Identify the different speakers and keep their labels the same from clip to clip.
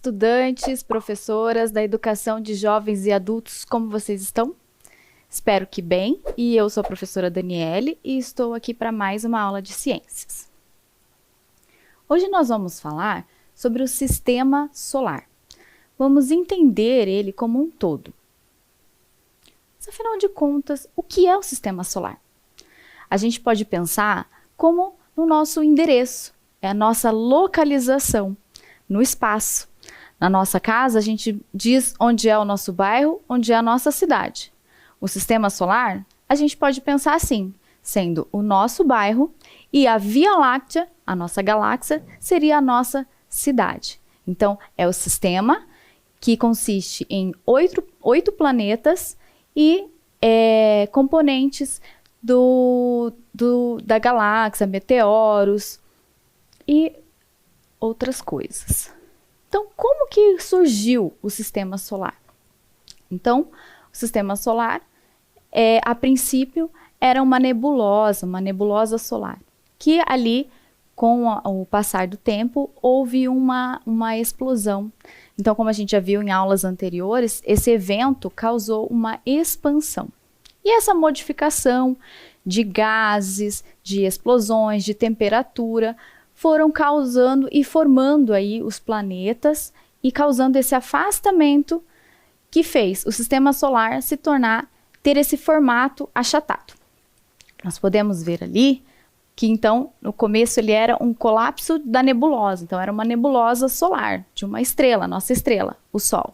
Speaker 1: estudantes, professoras da educação de jovens e adultos, como vocês estão? Espero que bem, e eu sou a professora Daniele e estou aqui para mais uma aula de ciências. Hoje nós vamos falar sobre o sistema solar. Vamos entender ele como um todo. Mas, afinal de contas, o que é o sistema solar? A gente pode pensar como no nosso endereço, é a nossa localização no espaço. Na nossa casa, a gente diz onde é o nosso bairro, onde é a nossa cidade. O sistema solar, a gente pode pensar assim, sendo o nosso bairro e a Via Láctea, a nossa galáxia, seria a nossa cidade. Então, é o sistema que consiste em oito planetas e componentes da galáxia, meteoros e outras coisas. Então, como que surgiu o sistema solar? Então, o sistema solar, a princípio, era uma nebulosa solar, que ali, com o passar do tempo, houve uma explosão. Então, como a gente já viu em aulas anteriores, esse evento causou uma expansão. E essa modificação de gases, de explosões, de temperatura, foram causando e formando aí os planetas e causando esse afastamento que fez o sistema solar ter esse formato achatado. Nós podemos ver ali que então no começo ele era um colapso da nebulosa, então era uma nebulosa solar de uma estrela, nossa estrela, o Sol.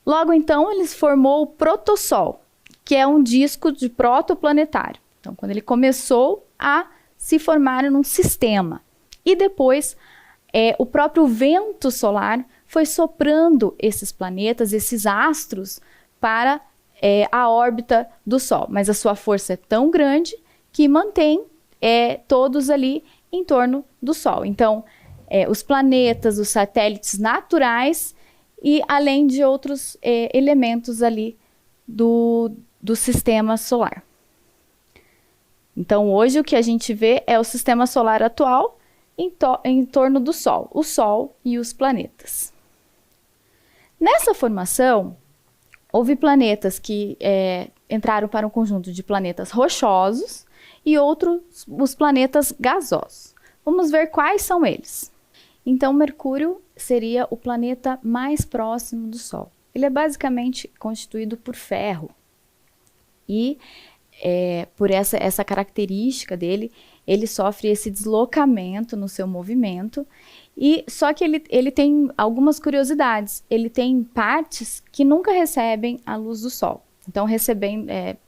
Speaker 1: Logo então ele formou o protossol, que é um disco de protoplanetário. Então quando ele começou a se formar num sistema. E depois, o próprio vento solar foi soprando esses planetas, esses astros, para a órbita do Sol. Mas a sua força é tão grande que mantém todos ali em torno do Sol. Então, os planetas, os satélites naturais e além de outros elementos ali do sistema solar. Então, hoje o que a gente vê é o sistema solar atual, em torno do Sol, o Sol e os planetas. Nessa formação, houve planetas que entraram para um conjunto de planetas rochosos e outros, os planetas gasosos. Vamos ver quais são eles. Então, Mercúrio seria o planeta mais próximo do Sol. Ele é basicamente constituído por ferro e por essa característica dele, ele sofre esse deslocamento no seu movimento, só que ele tem algumas curiosidades. Ele tem partes que nunca recebem a luz do Sol, então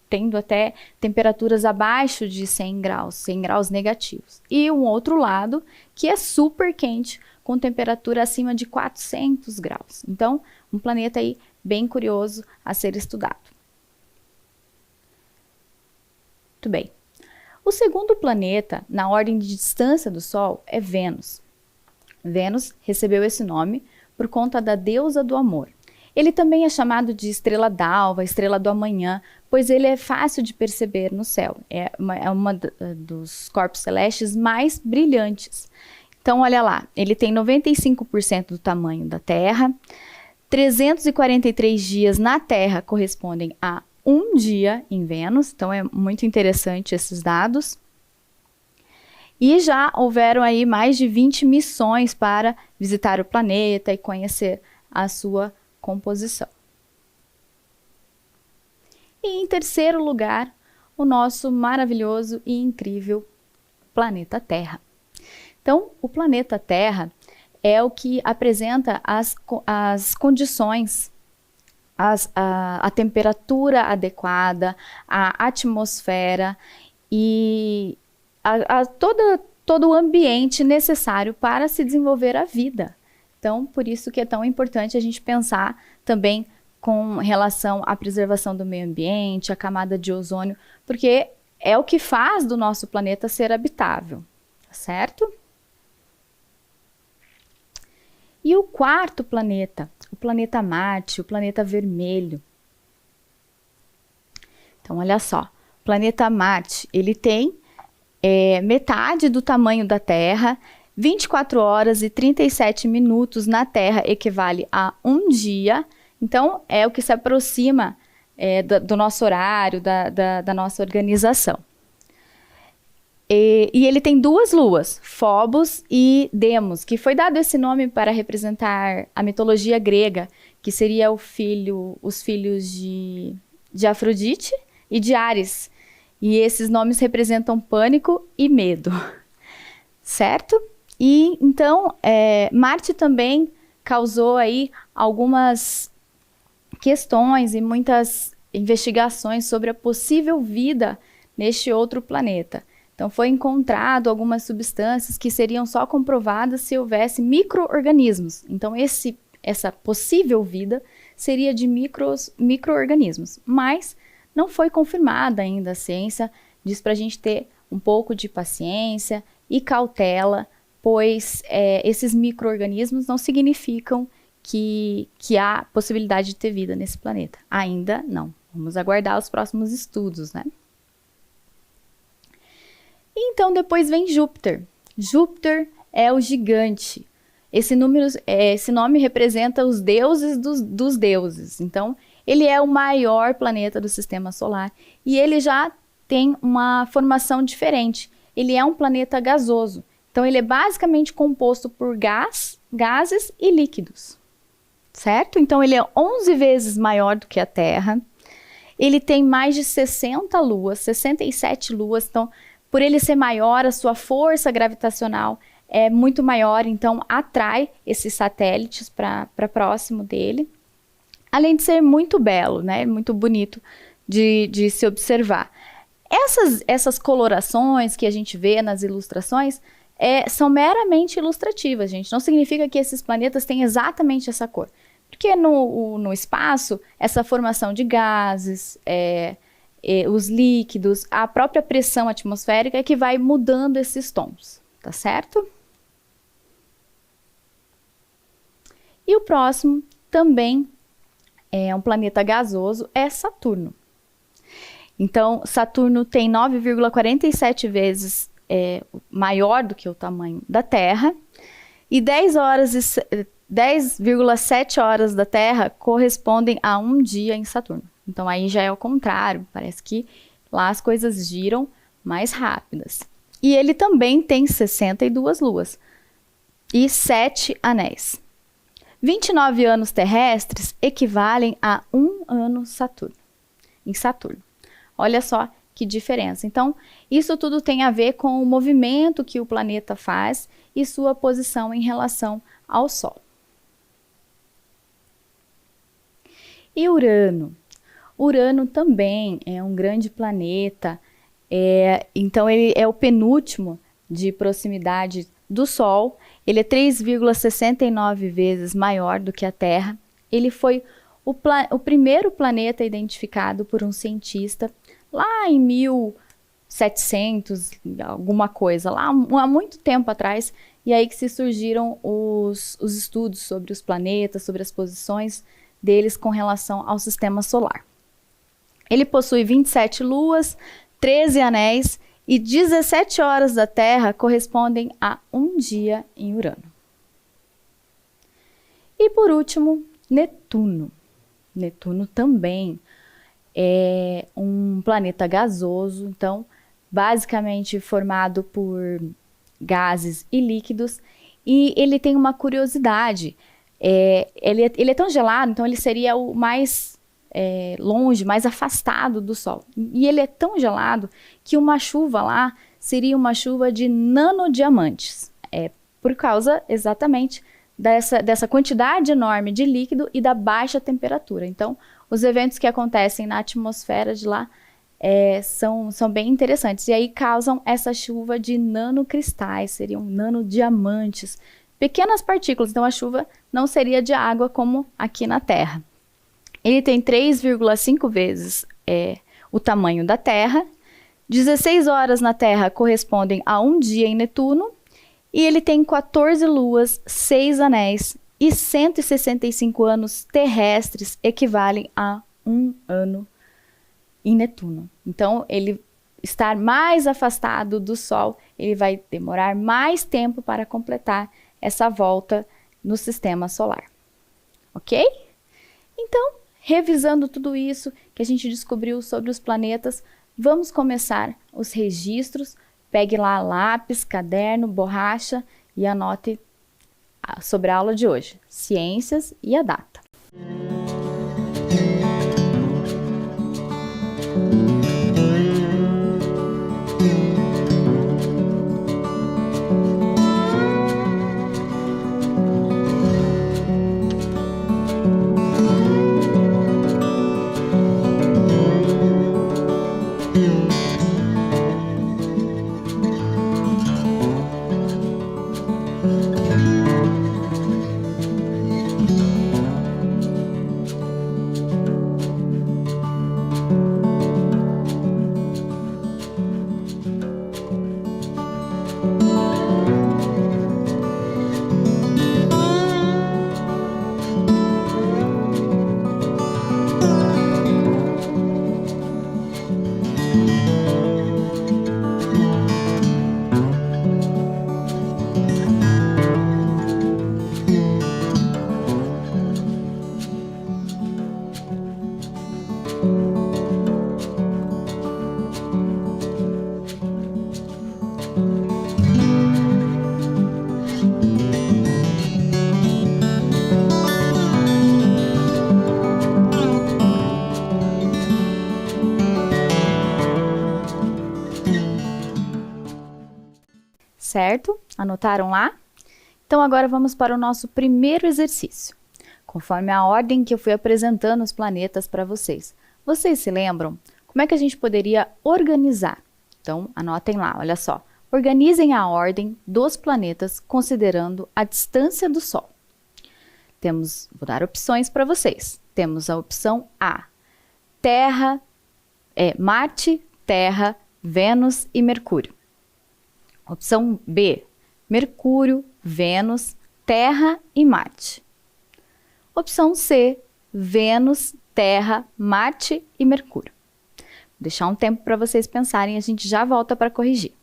Speaker 1: tendo até temperaturas abaixo de 100 graus negativos. E um outro lado que é super quente, com temperatura acima de 400 graus. Então, um planeta aí bem curioso a ser estudado. Muito bem. O segundo planeta, na ordem de distância do Sol, é Vênus. Vênus recebeu esse nome por conta da deusa do amor. Ele também é chamado de estrela d'alva, estrela do amanhã, pois ele é fácil de perceber no céu. É uma dos corpos celestes mais brilhantes. Então, olha lá, ele tem 95% do tamanho da Terra, 343 dias na Terra correspondem a um dia em Vênus, então é muito interessante esses dados. E já houveram aí mais de 20 missões para visitar o planeta e conhecer a sua composição. E em terceiro lugar, o nosso maravilhoso e incrível planeta Terra. Então, o planeta Terra é o que apresenta as condições, a temperatura adequada, a atmosfera e todo o ambiente necessário para se desenvolver a vida. Então, por isso que é tão importante a gente pensar também com relação à preservação do meio ambiente, a camada de ozônio, porque é o que faz do nosso planeta ser habitável, tá certo? E o quarto planeta, o planeta Marte, o planeta vermelho. Então, olha só, o planeta Marte, ele tem metade do tamanho da Terra, 24 horas e 37 minutos na Terra equivale a um dia. Então, é o que se aproxima do nosso horário, da nossa organização. E ele tem duas luas, Phobos e Deimos, que foi dado esse nome para representar a mitologia grega, que seria os filhos de Afrodite e de Ares. E esses nomes representam pânico e medo, certo? E então, Marte também causou aí algumas questões e muitas investigações sobre a possível vida neste outro planeta. Então, foi encontrado algumas substâncias que seriam só comprovadas se houvesse micro-organismos. Então, essa possível vida seria de micro-organismos, mas não foi confirmada ainda. A ciência diz para a gente ter um pouco de paciência e cautela, pois esses micro-organismos não significam que há possibilidade de ter vida nesse planeta. Ainda não. Vamos aguardar os próximos estudos, né? E então depois vem Júpiter. Júpiter é o gigante. Esse nome representa os deuses dos deuses. Então, ele é o maior planeta do Sistema Solar e ele já tem uma formação diferente. Ele é um planeta gasoso. Então, ele é basicamente composto por gases e líquidos, certo? Então, ele é 11 vezes maior do que a Terra. Ele tem mais de 60 luas, 67 luas. Então, por ele ser maior, a sua força gravitacional é muito maior, então atrai esses satélites para próximo dele. Além de ser muito belo, né? Muito bonito de se observar. Essas colorações que a gente vê nas ilustrações são meramente ilustrativas, gente. Não significa que esses planetas têm exatamente essa cor. Porque no espaço, essa formação de gases, os líquidos, a própria pressão atmosférica é que vai mudando esses tons, tá certo? E o próximo também é um planeta gasoso, é Saturno. Então, Saturno tem 9,47 vezes maior do que o tamanho da Terra, e 10,7 horas da Terra correspondem a um dia em Saturno. Então, aí já é o contrário, parece que lá as coisas giram mais rápidas. E ele também tem 62 luas e 7 anéis. 29 anos terrestres equivalem a um ano em Saturno. Olha só que diferença. Então, isso tudo tem a ver com o movimento que o planeta faz e sua posição em relação ao Sol. E Urano? Urano também é um grande planeta, então ele é o penúltimo de proximidade do Sol. Ele é 3,69 vezes maior do que a Terra. Ele foi o primeiro planeta identificado por um cientista lá em 1700, alguma coisa, lá há muito tempo atrás, e aí que se surgiram os estudos sobre os planetas, sobre as posições deles com relação ao Sistema Solar. Ele possui 27 luas, 13 anéis e 17 horas da Terra correspondem a um dia em Urano. E por último, Netuno. Netuno também é um planeta gasoso, então basicamente formado por gases e líquidos, e ele tem uma curiosidade. Ele é tão gelado, então ele seria o mais longe, mais afastado do Sol. E ele é tão gelado que uma chuva lá seria uma chuva de nanodiamantes. Por causa exatamente dessa quantidade enorme de líquido e da baixa temperatura. Então, os eventos que acontecem na atmosfera de lá são bem interessantes. E aí causam essa chuva de nanocristais, seriam nanodiamantes, pequenas partículas. Então, a chuva não seria de água como aqui na Terra. Ele tem 3,5 vezes o tamanho da Terra, 16 horas na Terra correspondem a um dia em Netuno, e ele tem 14 luas, 6 anéis e 165 anos terrestres equivalem a um ano em Netuno. Então, ele estar mais afastado do Sol, ele vai demorar mais tempo para completar essa volta no sistema solar. Ok? Então, revisando tudo isso que a gente descobriu sobre os planetas, vamos começar os registros. Pegue lá lápis, caderno, borracha e anote sobre a aula de hoje, ciências e a data. Certo? Anotaram lá? Então agora vamos para o nosso primeiro exercício. Conforme a ordem que eu fui apresentando os planetas para vocês. Vocês se lembram? Como é que a gente poderia organizar? Então anotem lá, olha só. Organizem a ordem dos planetas considerando a distância do Sol. Vou dar opções para vocês. Temos a opção A, Marte, Terra, Vênus e Mercúrio. Opção B, Mercúrio, Vênus, Terra e Marte. Opção C, Vênus, Terra, Marte e Mercúrio. Vou deixar um tempo para vocês pensarem e a gente já volta para corrigir.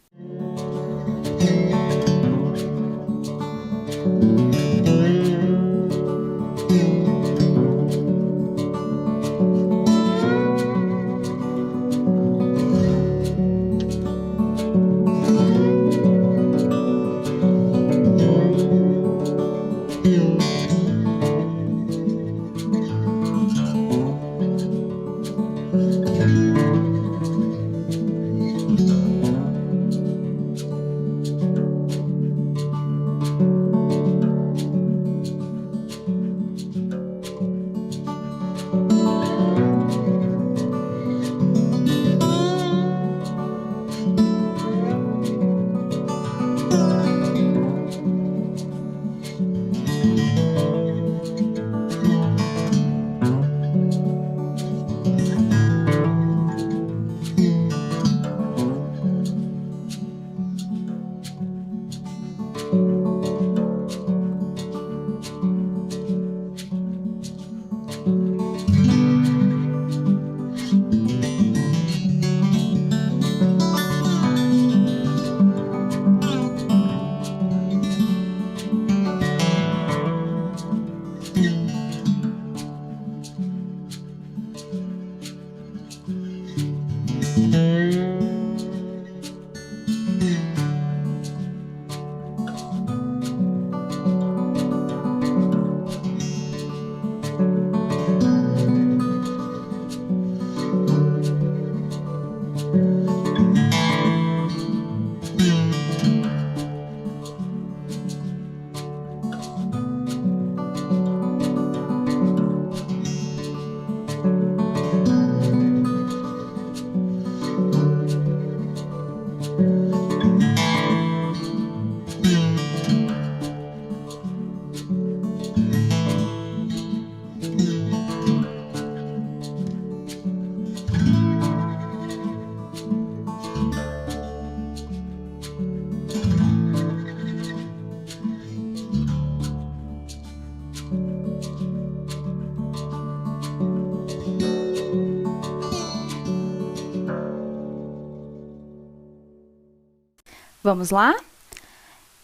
Speaker 1: Vamos lá?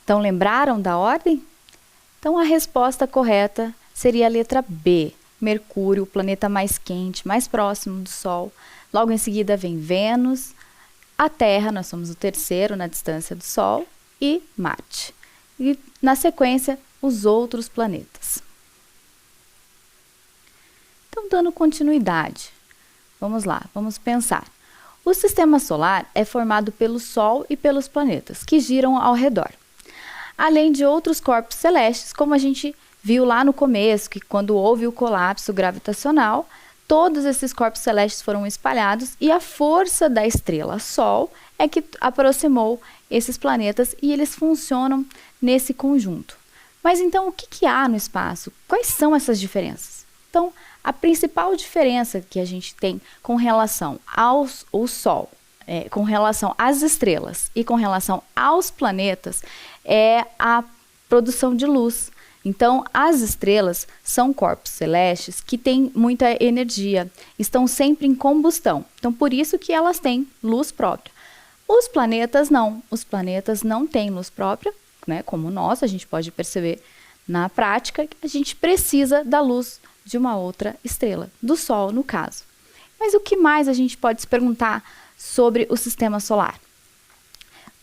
Speaker 1: Então, lembraram da ordem? Então, a resposta correta seria a letra B. Mercúrio, o planeta mais quente, mais próximo do Sol. Logo em seguida vem Vênus, a Terra, nós somos o terceiro na distância do Sol, e Marte. E, na sequência, os outros planetas. Então, dando continuidade, vamos lá, vamos pensar. O sistema solar é formado pelo Sol e pelos planetas, que giram ao redor. Além de outros corpos celestes, como a gente viu lá no começo, que quando houve o colapso gravitacional, todos esses corpos celestes foram espalhados e a força da estrela Sol é que aproximou esses planetas e eles funcionam nesse conjunto. Mas então, o que há no espaço? Quais são essas diferenças? Então, a principal diferença que a gente tem com relação ao Sol, com relação às estrelas e com relação aos planetas, é a produção de luz. Então, as estrelas são corpos celestes que têm muita energia, estão sempre em combustão. Então, por isso que elas têm luz própria. Os planetas não têm luz própria, né? Como nós, a gente pode perceber na prática, a gente precisa da luz de uma outra estrela, do Sol no caso. Mas o que mais a gente pode se perguntar sobre o sistema solar?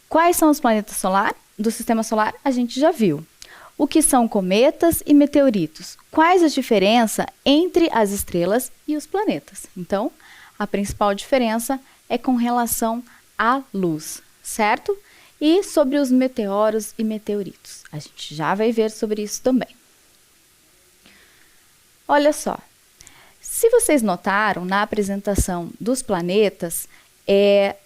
Speaker 1: Quais são os planetas do sistema solar? A gente já viu. O que são cometas e meteoritos? Quais a diferença entre as estrelas e os planetas? Então, a principal diferença é com relação à luz, certo? E sobre os meteoros e meteoritos. A gente já vai ver sobre isso também. Olha só, se vocês notaram na apresentação dos planetas,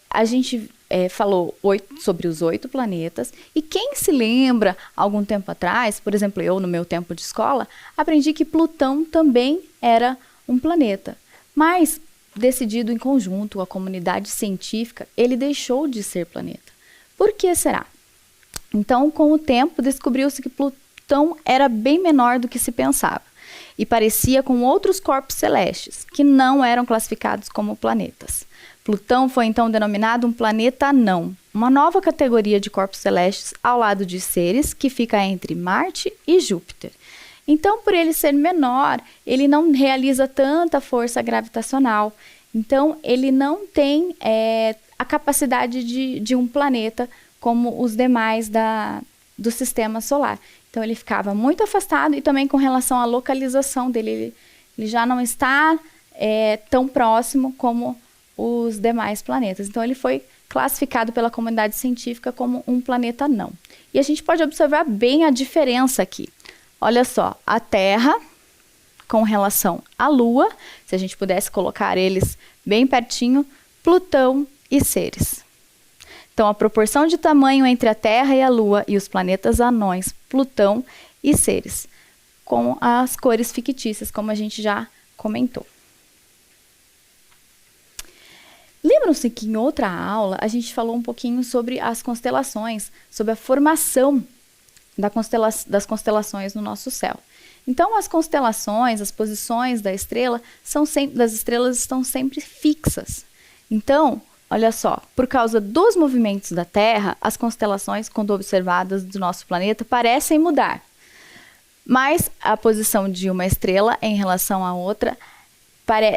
Speaker 1: a gente falou sobre os 8 planetas, e quem se lembra, algum tempo atrás, por exemplo, eu no meu tempo de escola, aprendi que Plutão também era um planeta, mas decidido em conjunto, a comunidade científica, ele deixou de ser planeta. Por que será? Então, com o tempo, descobriu-se que Plutão era bem menor do que se pensava, e parecia com outros corpos celestes, que não eram classificados como planetas. Plutão foi então denominado um planeta anão, uma nova categoria de corpos celestes ao lado de Ceres, que fica entre Marte e Júpiter. Então, por ele ser menor, ele não realiza tanta força gravitacional. Então, ele não tem a capacidade de um planeta como os demais do sistema solar. Então, ele ficava muito afastado e também com relação à localização dele, ele já não está tão próximo como os demais planetas. Então, ele foi classificado pela comunidade científica como um planeta não. E a gente pode observar bem a diferença aqui. Olha só, a Terra com relação à Lua, se a gente pudesse colocar eles bem pertinho, Plutão e Ceres. Então, a proporção de tamanho entre a Terra e a Lua e os planetas anões, Plutão e Ceres, com as cores fictícias, como a gente já comentou. Lembram-se que em outra aula a gente falou um pouquinho sobre as constelações, sobre a formação das constelações no nosso céu. Então, as constelações, as posições das estrelas estão sempre fixas. Então, olha só, por causa dos movimentos da Terra, as constelações, quando observadas do nosso planeta, parecem mudar. Mas a posição de uma estrela em relação à outra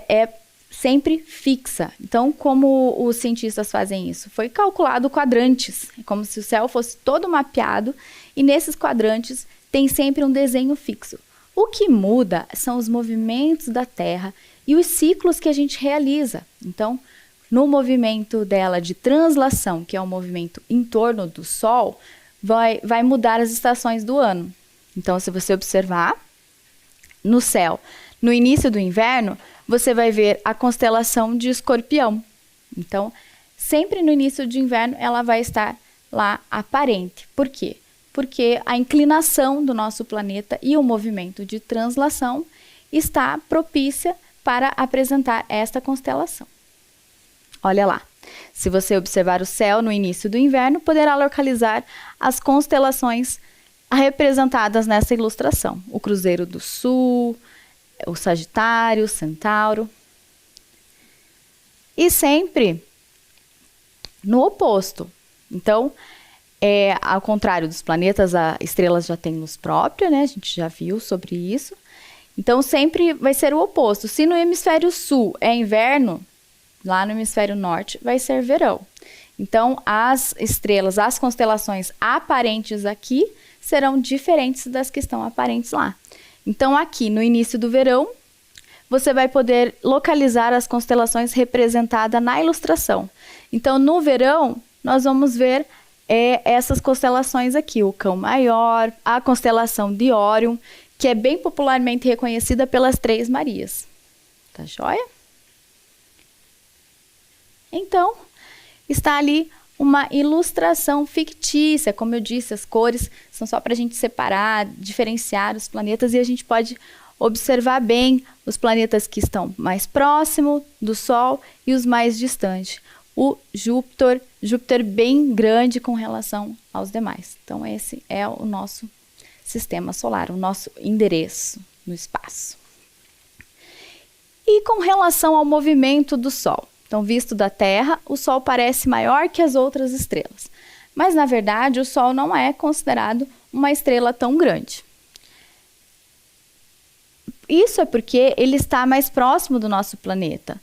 Speaker 1: é sempre fixa. Então, como os cientistas fazem isso? Foi calculado quadrantes, é como se o céu fosse todo mapeado, e nesses quadrantes tem sempre um desenho fixo. O que muda são os movimentos da Terra e os ciclos que a gente realiza. Então, no movimento dela de translação, que é o movimento em torno do Sol, vai mudar as estações do ano. Então, se você observar no céu, no início do inverno, você vai ver a constelação de Escorpião. Então, sempre no início de inverno, ela vai estar lá aparente. Por quê? Porque a inclinação do nosso planeta e o movimento de translação está propícia para apresentar esta constelação. Olha lá, se você observar o céu no início do inverno, poderá localizar as constelações representadas nessa ilustração. O Cruzeiro do Sul, o Sagitário, o Centauro. E sempre no oposto. Então, Ao contrário dos planetas, as estrelas já têm luz própria, né? A gente já viu sobre isso. Então, sempre vai ser o oposto. Se no hemisfério sul é inverno, lá no hemisfério norte vai ser verão. Então, as estrelas, as constelações aparentes aqui serão diferentes das que estão aparentes lá. Então, aqui no início do verão, você vai poder localizar as constelações representadas na ilustração. Então, no verão, nós vamos ver essas constelações aqui, o Cão Maior, a constelação de Órion, que é bem popularmente reconhecida pelas Três Marias. Tá joia? Então, está ali uma ilustração fictícia. Como eu disse, as cores são só para a gente separar, diferenciar os planetas, e a gente pode observar bem os planetas que estão mais próximos do Sol e os mais distantes. O Júpiter bem grande com relação aos demais. Então, esse é o nosso sistema solar, o nosso endereço no espaço. E com relação ao movimento do Sol? Então, visto da Terra, o Sol parece maior que as outras estrelas. Mas, na verdade, o Sol não é considerado uma estrela tão grande. Isso é porque ele está mais próximo do nosso planeta.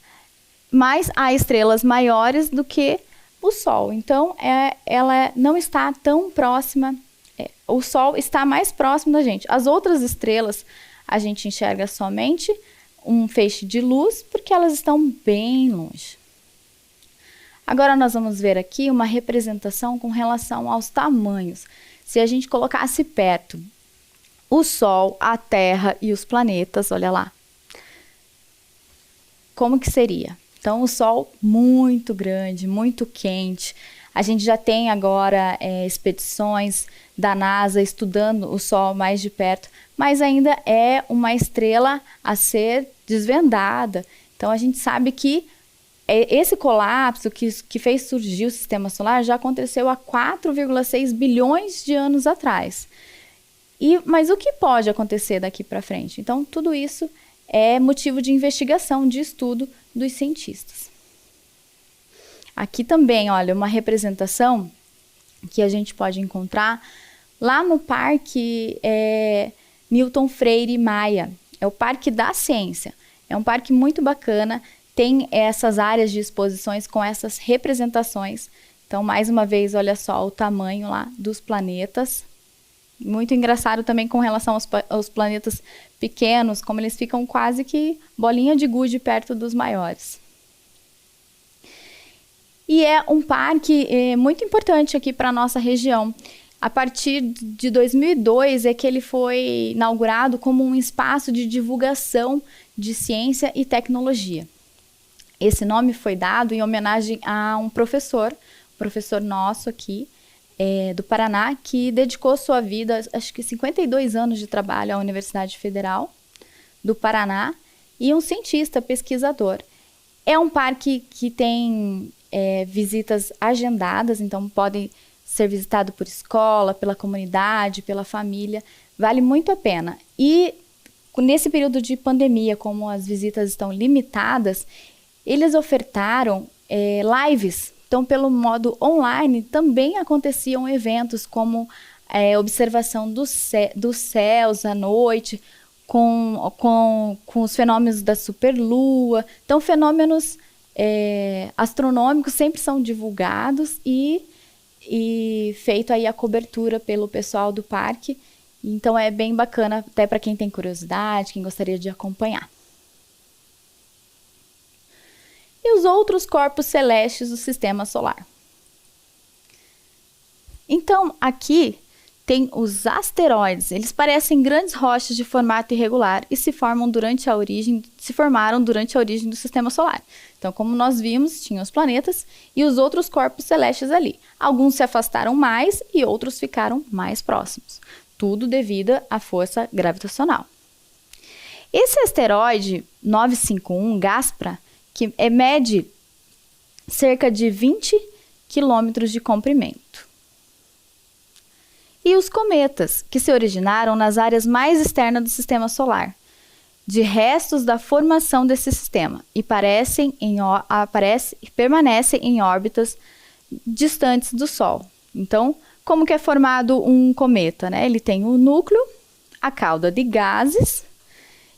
Speaker 1: Mas há estrelas maiores do que o Sol. Então, ela não está tão próxima. O Sol está mais próximo da gente. As outras estrelas, a gente enxerga somente um feixe de luz, porque elas estão bem longe. Agora, nós vamos ver aqui uma representação com relação aos tamanhos. Se a gente colocasse perto o Sol, a Terra e os planetas, olha lá. Como que seria? Então, o Sol muito grande, muito quente. A gente já tem agora expedições da NASA estudando o Sol mais de perto, mas ainda é uma estrela a ser desvendada. Então, a gente sabe que esse colapso que fez surgir o Sistema Solar já aconteceu há 4,6 bilhões de anos atrás. Mas o que pode acontecer daqui para frente? Então, tudo isso é motivo de investigação, de estudo dos cientistas. Aqui também, olha, uma representação que a gente pode encontrar lá no Parque Milton Freire Maia. É o Parque da Ciência. É um parque muito bacana, tem essas áreas de exposições com essas representações. Então, mais uma vez, olha só o tamanho lá dos planetas. Muito engraçado também com relação aos planetas pequenos, como eles ficam quase que bolinha de gude perto dos maiores. E é um parque muito importante aqui para a nossa região. A partir de 2002 é que ele foi inaugurado como um espaço de divulgação de ciência e tecnologia. Esse nome foi dado em homenagem a um professor nosso aqui, do Paraná, que dedicou sua vida, acho que 52 anos de trabalho à Universidade Federal do Paraná, e um cientista, pesquisador. É um parque que tem visitas agendadas, então podem ser visitado por escola, pela comunidade, pela família, vale muito a pena. E nesse período de pandemia, como as visitas estão limitadas, eles ofertaram lives. Então, pelo modo online, também aconteciam eventos como observação dos céus à noite, com os fenômenos da superlua. Então, fenômenos astronômicos sempre são divulgados e feito aí a cobertura pelo pessoal do parque. Então, é bem bacana até para quem tem curiosidade, quem gostaria de acompanhar. E os outros corpos celestes do Sistema Solar. Então, aqui tem os asteroides. Eles parecem grandes rochas de formato irregular e se formaram durante a origem do Sistema Solar. Então, como nós vimos, tinha os planetas e os outros corpos celestes ali. Alguns se afastaram mais e outros ficaram mais próximos. Tudo devido à força gravitacional. Esse asteroide 951, Gaspra, que mede cerca de 20 quilômetros de comprimento. E os cometas, que se originaram nas áreas mais externas do Sistema Solar, de restos da formação desse sistema, e permanecem em órbitas distantes do Sol. Então, como que é formado um cometa, né? Ele tem o núcleo, a cauda de gases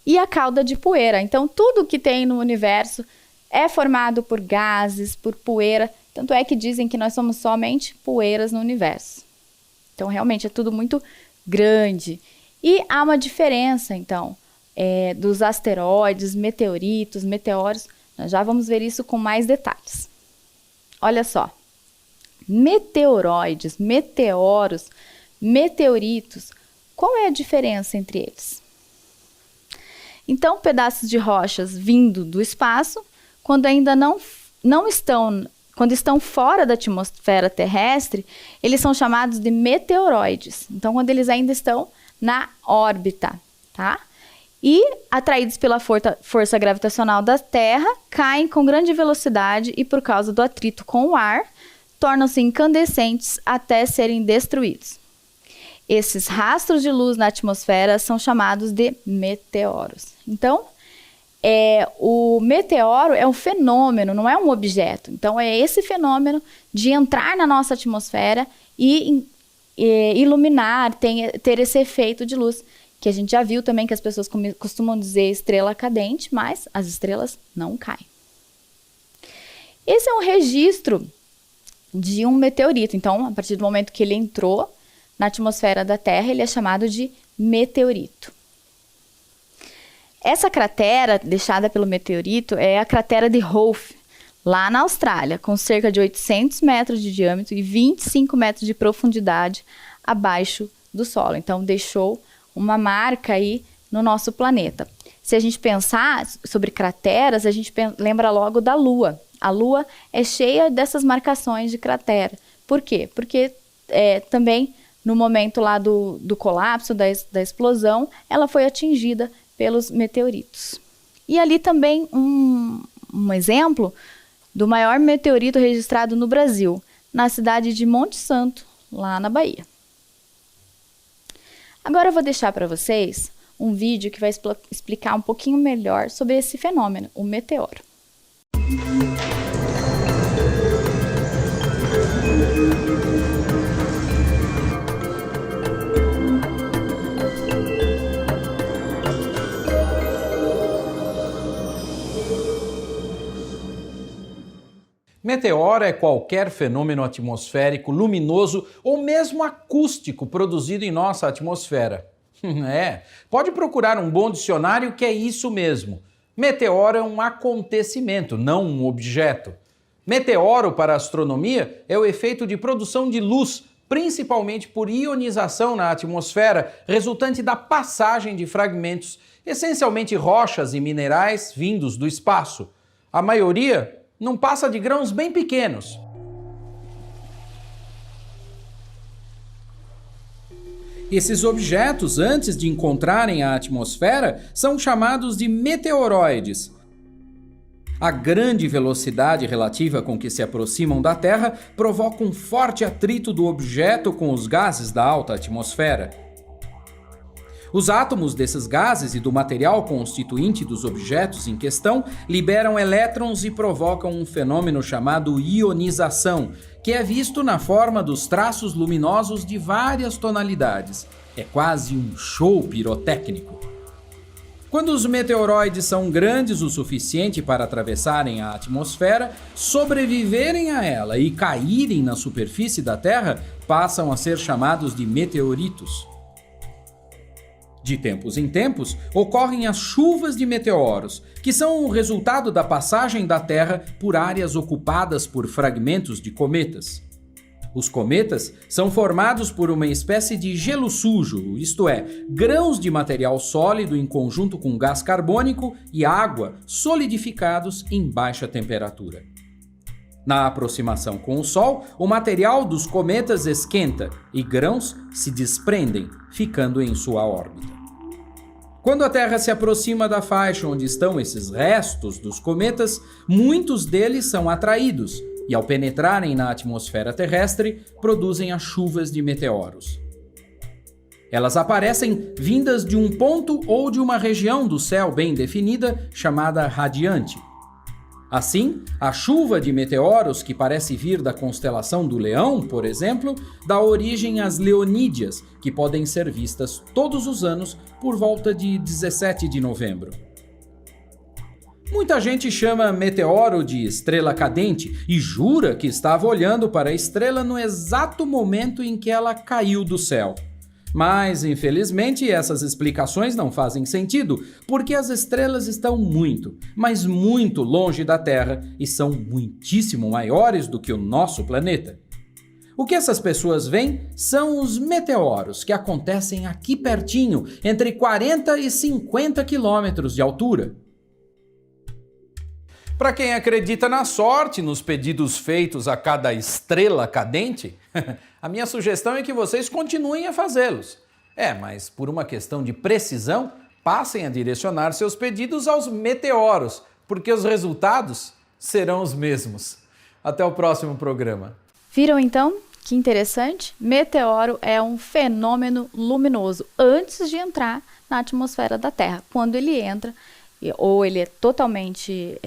Speaker 1: e a cauda de poeira. Então, tudo que tem no universo é formado por gases, por poeira. Tanto é que dizem que nós somos somente poeiras no universo. Então, realmente, é tudo muito grande. E há uma diferença, então, dos asteroides, meteoritos, meteoros. Nós já vamos ver isso com mais detalhes. Olha só. Meteoroides, meteoros, meteoritos. Qual é a diferença entre eles? Então, pedaços de rochas vindo do espaço, quando ainda não estão, quando estão fora da atmosfera terrestre, eles são chamados de meteoroides. Então, quando eles ainda estão na órbita, tá? E, atraídos pela força gravitacional da Terra, caem com grande velocidade e, por causa do atrito com o ar, tornam-se incandescentes até serem destruídos. Esses rastros de luz na atmosfera são chamados de meteoros. Então, o meteoro é um fenômeno, não é um objeto. Então, é esse fenômeno de entrar na nossa atmosfera e iluminar, ter esse efeito de luz, que a gente já viu também que as pessoas costumam dizer estrela cadente, mas as estrelas não caem. Esse é um registro de um meteorito. Então, a partir do momento que ele entrou na atmosfera da Terra, ele é chamado de meteorito. Essa cratera deixada pelo meteorito é a cratera de Rolf, lá na Austrália, com cerca de 800 metros de diâmetro e 25 metros de profundidade abaixo do solo. Então, deixou uma marca aí no nosso planeta. Se a gente pensar sobre crateras, a gente lembra logo da Lua. A Lua é cheia dessas marcações de cratera. Por quê? Porque também no momento lá do colapso, da explosão, ela foi atingida pelos meteoritos. E ali também um exemplo do maior meteorito registrado no Brasil, na cidade de Monte Santo, lá na Bahia. Agora eu vou deixar para vocês um vídeo que vai explicar um pouquinho melhor sobre esse fenômeno, o meteoro.
Speaker 2: Meteoro é qualquer fenômeno atmosférico, luminoso ou mesmo acústico produzido em nossa atmosfera. Pode procurar um bom dicionário que é isso mesmo. Meteoro é um acontecimento, não um objeto. Meteoro, para a astronomia, é o efeito de produção de luz, principalmente por ionização na atmosfera, resultante da passagem de fragmentos, essencialmente rochas e minerais vindos do espaço. A maioria não passa de grãos bem pequenos. Esses objetos, antes de encontrarem a atmosfera, são chamados de meteoroides. A grande velocidade relativa com que se aproximam da Terra provoca um forte atrito do objeto com os gases da alta atmosfera. Os átomos desses gases e do material constituinte dos objetos em questão liberam elétrons e provocam um fenômeno chamado ionização, que é visto na forma dos traços luminosos de várias tonalidades. É quase um show pirotécnico. Quando os meteoroides são grandes o suficiente para atravessarem a atmosfera, sobreviverem a ela e caírem na superfície da Terra, passam a ser chamados de meteoritos. De tempos em tempos, ocorrem as chuvas de meteoros, que são o resultado da passagem da Terra por áreas ocupadas por fragmentos de cometas. Os cometas são formados por uma espécie de gelo sujo, isto é, grãos de material sólido em conjunto com gás carbônico e água solidificados em baixa temperatura. Na aproximação com o Sol, o material dos cometas esquenta e grãos se desprendem, ficando em sua órbita. Quando a Terra se aproxima da faixa onde estão esses restos dos cometas, muitos deles são atraídos e, ao penetrarem na atmosfera terrestre, produzem as chuvas de meteoros. Elas aparecem vindas de um ponto ou de uma região do céu bem definida, chamada radiante. Assim, a chuva de meteoros, que parece vir da constelação do Leão, por exemplo, dá origem às Leonídeas, que podem ser vistas todos os anos por volta de 17 de novembro. Muita gente chama meteoro de estrela cadente e jura que estava olhando para a estrela no exato momento em que ela caiu do céu. Mas, infelizmente, essas explicações não fazem sentido, porque as estrelas estão muito, mas muito longe da Terra e são muitíssimo maiores do que o nosso planeta. O que essas pessoas veem são os meteoros, que acontecem aqui pertinho, entre 40 e 50 quilômetros de altura. Para quem acredita na sorte, nos pedidos feitos a cada estrela cadente, a minha sugestão é que vocês continuem a fazê-los. Mas por uma questão de precisão, passem a direcionar seus pedidos aos meteoros, porque os resultados serão os mesmos. Até o próximo programa.
Speaker 1: Viram então? Que interessante. Meteoro é um fenômeno luminoso antes de entrar na atmosfera da Terra. Quando ele entra, ou ele é totalmente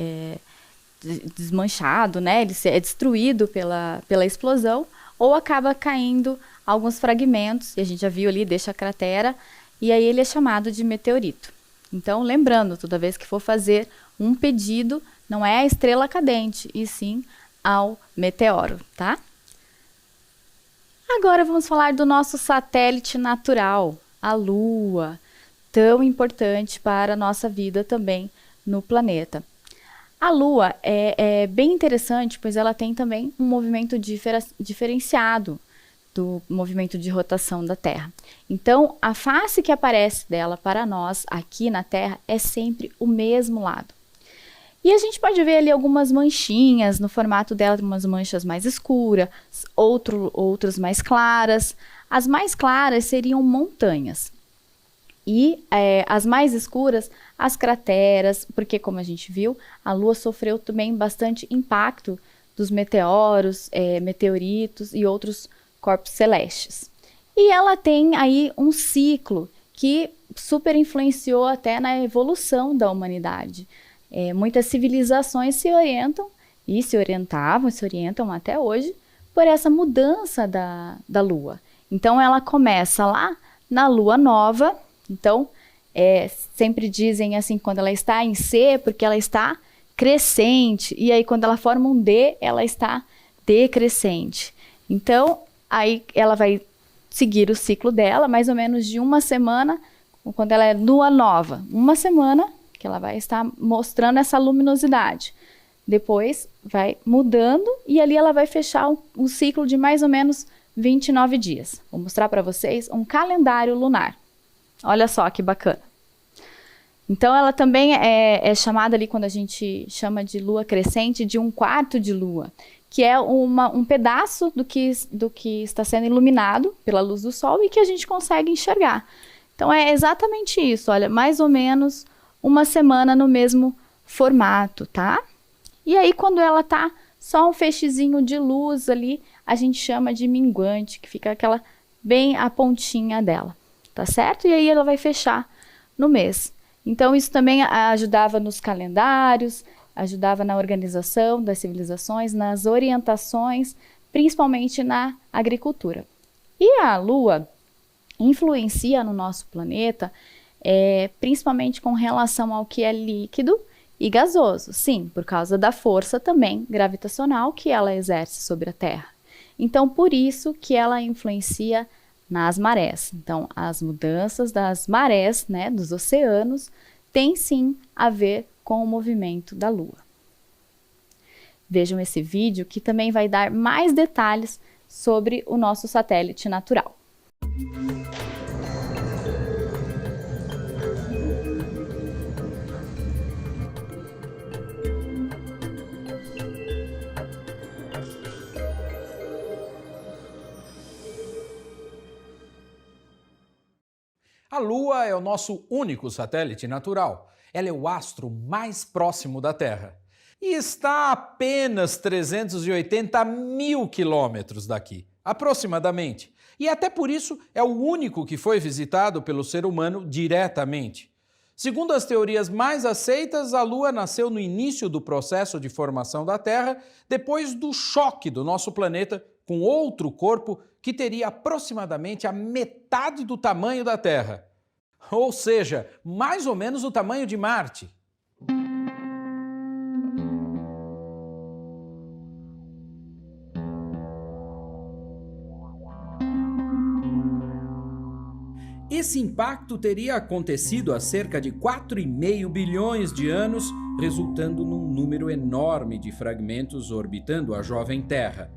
Speaker 1: desmanchado, né? Ele é destruído pela explosão, ou acaba caindo alguns fragmentos, e a gente já viu ali, deixa a cratera, e aí ele é chamado de meteorito. Então, lembrando, toda vez que for fazer um pedido, não é a estrela cadente, e sim ao meteoro, tá? Agora vamos falar do nosso satélite natural, a Lua, tão importante para a nossa vida também no planeta. A Lua é bem interessante, pois ela tem também um movimento diferenciado do movimento de rotação da Terra. Então, a face que aparece dela para nós aqui na Terra é sempre o mesmo lado. E a gente pode ver ali algumas manchinhas no formato dela, umas manchas mais escuras, outras mais claras. As mais claras seriam montanhas. E as mais escuras, as crateras, porque como a gente viu, a Lua sofreu também bastante impacto dos meteoros, meteoritos e outros corpos celestes. E ela tem aí um ciclo que super influenciou até na evolução da humanidade. Muitas civilizações se orientam e se orientam até hoje por essa mudança da Lua. Então ela começa lá na Lua nova. Então, sempre dizem assim, quando ela está em C, porque ela está crescente, e aí quando ela forma um D, ela está decrescente. Então, aí ela vai seguir o ciclo dela, mais ou menos de uma semana, quando ela é Lua nova, uma semana que ela vai estar mostrando essa luminosidade. Depois vai mudando e ali ela vai fechar um ciclo de mais ou menos 29 dias. Vou mostrar para vocês um calendário lunar. Olha só que bacana. Então, ela também é chamada ali, quando a gente chama de lua crescente, de um quarto de lua, que é um pedaço do que está sendo iluminado pela luz do sol e que a gente consegue enxergar. Então, é exatamente isso, olha, mais ou menos uma semana no mesmo formato, tá? E aí, quando ela tá só um feixezinho de luz ali, a gente chama de minguante, que fica aquela bem a pontinha dela. Tá certo? E aí ela vai fechar no mês. Então, isso também ajudava nos calendários, ajudava na organização das civilizações, nas orientações, principalmente na agricultura. E a Lua influencia no nosso planeta, principalmente com relação ao que é líquido e gasoso. Sim, por causa da força também gravitacional que ela exerce sobre a Terra. Então, por isso que ela influencia nas marés. Então, as mudanças das marés, né, dos oceanos, têm sim a ver com o movimento da Lua. Vejam esse vídeo que também vai dar mais detalhes sobre o nosso satélite natural.
Speaker 2: A Lua é o nosso único satélite natural. Ela é o astro mais próximo da Terra e está a apenas 380 mil quilômetros daqui, aproximadamente. E até por isso é o único que foi visitado pelo ser humano diretamente. Segundo as teorias mais aceitas, a Lua nasceu no início do processo de formação da Terra, depois do choque do nosso planeta com outro corpo que teria aproximadamente a metade do tamanho da Terra. Ou seja, mais ou menos o tamanho de Marte. Esse impacto teria acontecido há cerca de 4,5 bilhões de anos, resultando num número enorme de fragmentos orbitando a jovem Terra.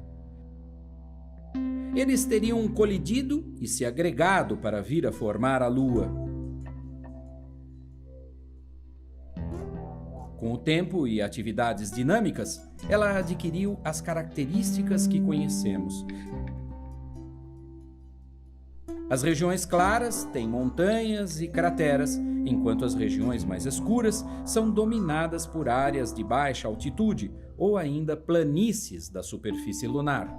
Speaker 2: Eles teriam colidido e se agregado para vir a formar a Lua. Com o tempo e atividades dinâmicas, ela adquiriu as características que conhecemos. As regiões claras têm montanhas e crateras, enquanto as regiões mais escuras são dominadas por áreas de baixa altitude ou ainda planícies da superfície lunar.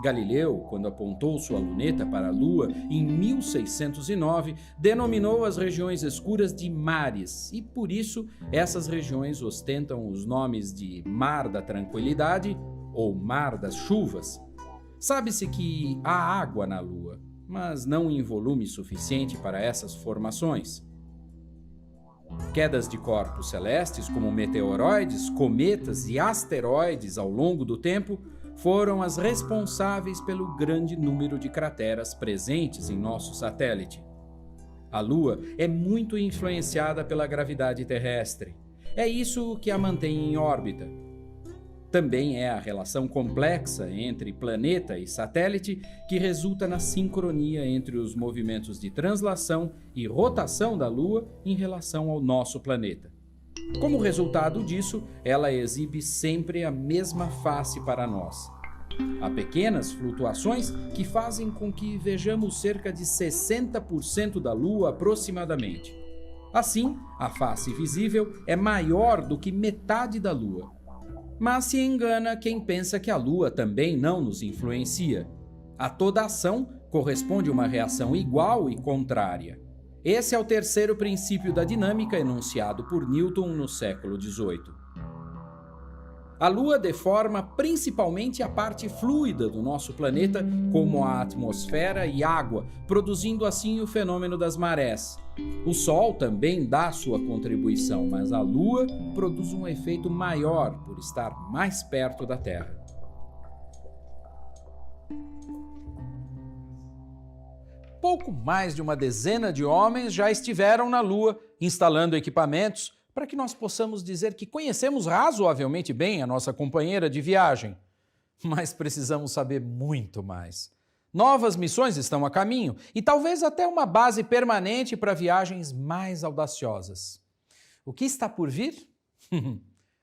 Speaker 2: Galileu, quando apontou sua luneta para a Lua em 1609, denominou as regiões escuras de mares e, por isso, essas regiões ostentam os nomes de Mar da Tranquilidade ou Mar das Chuvas. Sabe-se que há água na Lua, mas não em volume suficiente para essas formações. Quedas de corpos celestes como meteoroides, cometas e asteroides ao longo do tempo foram as responsáveis pelo grande número de crateras presentes em nosso satélite. A Lua é muito influenciada pela gravidade terrestre. É isso que a mantém em órbita. Também é a relação complexa entre planeta e satélite que resulta na sincronia entre os movimentos de translação e rotação da Lua em relação ao nosso planeta. Como resultado disso, ela exibe sempre a mesma face para nós. Há pequenas flutuações que fazem com que vejamos cerca de 60% da Lua aproximadamente. Assim, a face visível é maior do que metade da Lua. Mas se engana quem pensa que a Lua também não nos influencia. A toda ação corresponde uma reação igual e contrária. Esse é o terceiro princípio da dinâmica enunciado por Newton no século XVIII. A Lua deforma principalmente a parte fluida do nosso planeta, como a atmosfera e água, produzindo assim o fenômeno das marés. O Sol também dá sua contribuição, mas a Lua produz um efeito maior por estar mais perto da Terra. Pouco mais de uma dezena de homens já estiveram na Lua, instalando equipamentos para que nós possamos dizer que conhecemos razoavelmente bem a nossa companheira de viagem. Mas precisamos saber muito mais. Novas missões estão a caminho e talvez até uma base permanente para viagens mais audaciosas. O que está por vir?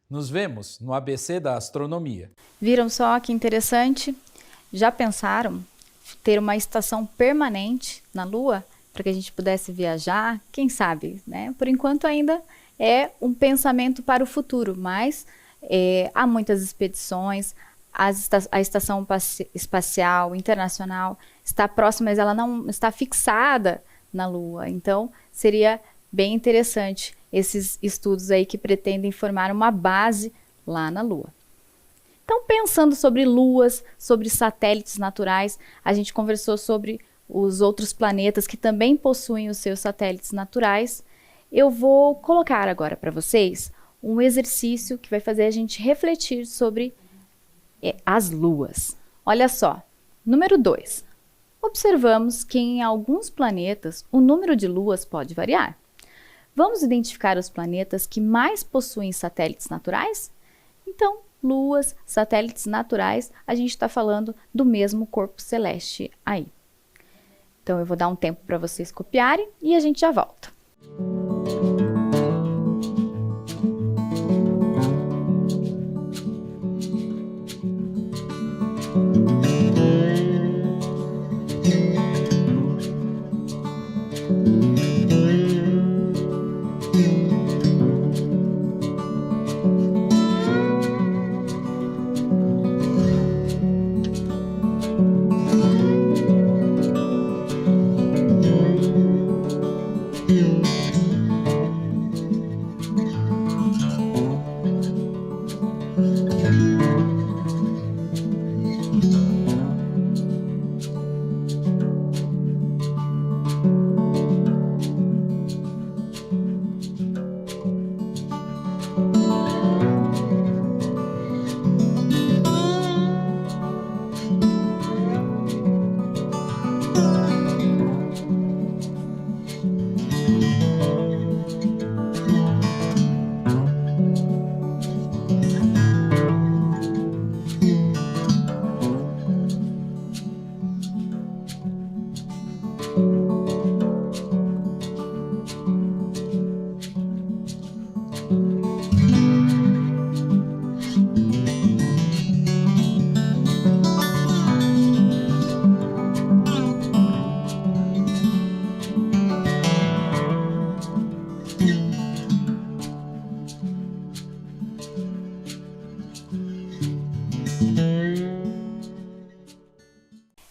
Speaker 2: Nos vemos no ABC da Astronomia.
Speaker 1: Viram só que interessante? Já pensaram ter uma estação permanente na Lua para que a gente pudesse viajar? Quem sabe, né? Por enquanto ainda é um pensamento para o futuro, mas há muitas expedições, a Estação Espacial Internacional está próxima, mas ela não está fixada na Lua. Então, seria bem interessante esses estudos aí que pretendem formar uma base lá na Lua. Então, pensando sobre luas, sobre satélites naturais, a gente conversou sobre os outros planetas que também possuem os seus satélites naturais. Eu vou colocar agora para vocês um exercício que vai fazer a gente refletir sobre as luas. Olha só, número 2. Observamos que em alguns planetas o número de luas pode variar. Vamos identificar os planetas que mais possuem satélites naturais? Então, luas, satélites naturais, a gente está falando do mesmo corpo celeste aí. Então, eu vou dar um tempo para vocês copiarem e a gente já volta.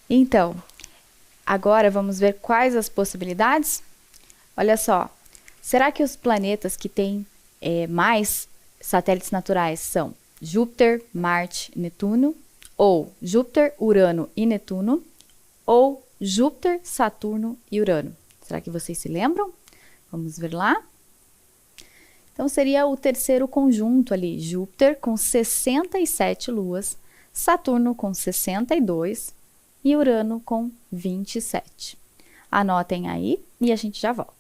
Speaker 1: Então, agora vamos ver quais as possibilidades? Olha só, será que os planetas que têm mais satélites naturais são Júpiter, Marte e Netuno, ou Júpiter, Urano e Netuno, ou Júpiter, Saturno e Urano? Será que vocês se lembram? Vamos ver lá. Então, seria o terceiro conjunto ali, Júpiter com 67 luas, Saturno com 62 e Urano com 27. Anotem aí e a gente já volta.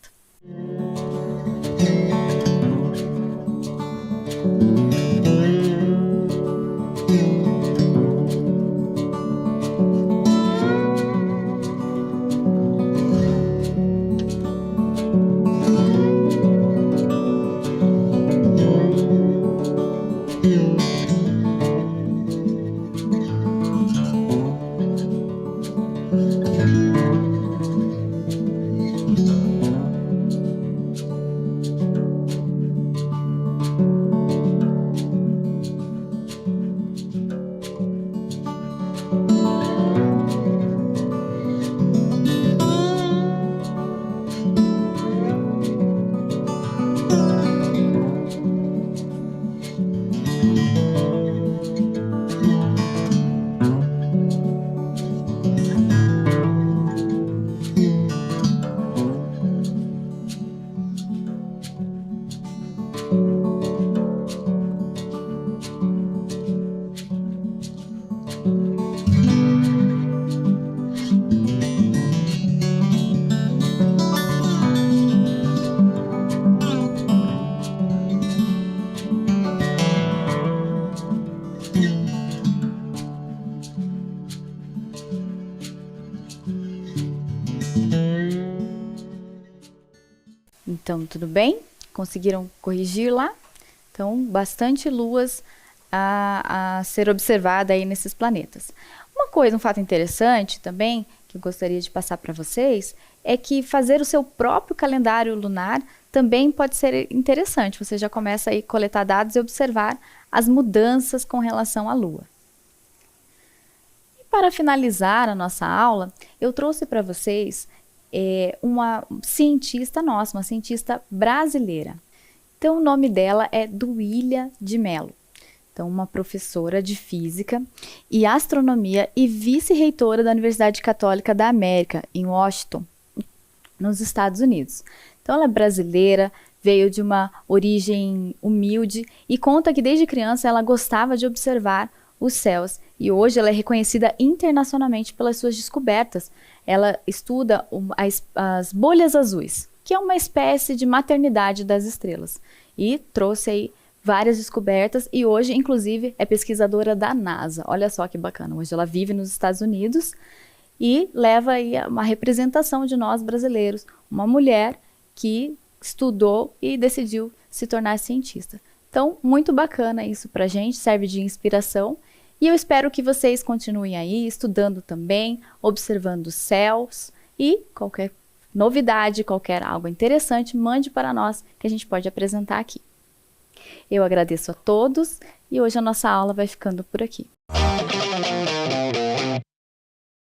Speaker 1: Então, tudo bem? Conseguiram corrigir lá? Então, bastante luas a ser observada aí nesses planetas. Uma coisa, um fato interessante também, que eu gostaria de passar para vocês, é que fazer o seu próprio calendário lunar também pode ser interessante. Você já começa aí a coletar dados e observar as mudanças com relação à Lua. E para finalizar a nossa aula, eu trouxe para vocês uma cientista nossa, uma cientista brasileira. Então, o nome dela é Duília de Mello. Então, uma professora de física e astronomia e vice-reitora da Universidade Católica da América, em Washington, nos Estados Unidos. Então, ela é brasileira, veio de uma origem humilde e conta que desde criança ela gostava de observar os céus. E hoje ela é reconhecida internacionalmente pelas suas descobertas. Ela estuda as bolhas azuis, que é uma espécie de maternidade das estrelas. E trouxe aí várias descobertas e hoje, inclusive, é pesquisadora da NASA. Olha só que bacana. Hoje ela vive nos Estados Unidos e leva aí uma representação de nós brasileiros. Uma mulher que estudou e decidiu se tornar cientista. Então, muito bacana isso pra gente, serve de inspiração. E eu espero que vocês continuem aí estudando também, observando os céus e qualquer novidade, qualquer algo interessante, mande para nós que a gente pode apresentar aqui. Eu agradeço a todos e hoje a nossa aula vai ficando por aqui.